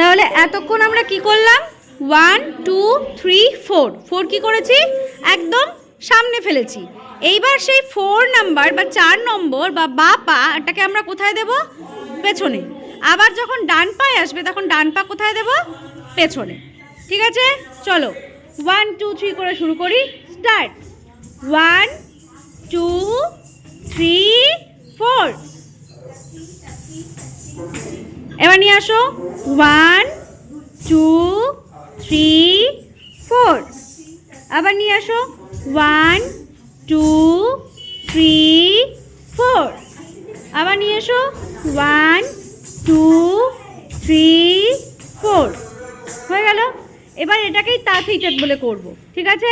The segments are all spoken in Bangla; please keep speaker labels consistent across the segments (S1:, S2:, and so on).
S1: তাহলে এতক্ষণ আমরা কি করলাম? 1 2 3 4 4 কি করেছি? একদম সামনে ফেলেছি। এইবার সেই 4 নাম্বার বা 4 নম্বর বা পাটাকে আমরা কোথায় দেব? পেছনে। আবার যখন ডান পায়ে আসবে তখন ডান পা কোথায় দেব? পেছনে। ঠিক আছে, চলো 1 2 3 করে শুরু করি। স্টার্ট। 1 2 3 4। এবার নিয়ে আসো 1 2 3 4। আবার নিয়ে আসো 1 2 3 4। আবার নিয়ে এসো 1 2 3 4। হয়ে গেল। এবার এটাকেই তা থিটেট বলে করব। ঠিক আছে,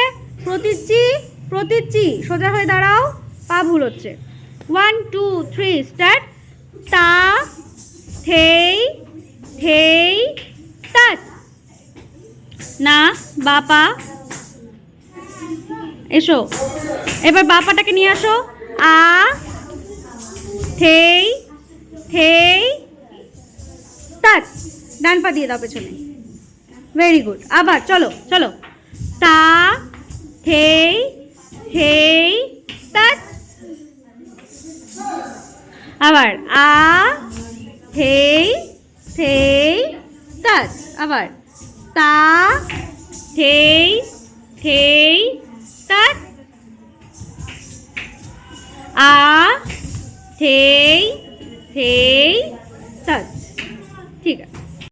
S1: প্রতিচ্ছি সোজা হয়ে দাঁড়াও, পা ভুল হচ্ছে। 1 2 3 স্টার্ট। তা থেই থেই তাত। না বাপা এসো। এবার বাপাটাকে নিয়ে আসো। আ থেই থেই তাত। ডান পা দিয়ে দাও পেছনে। Very good. আবার চলো চলো। তা থেই থেই তাত। আবার আ থেই থেই তাত। আবার তা থেই থেই তাত। আ থেই থেই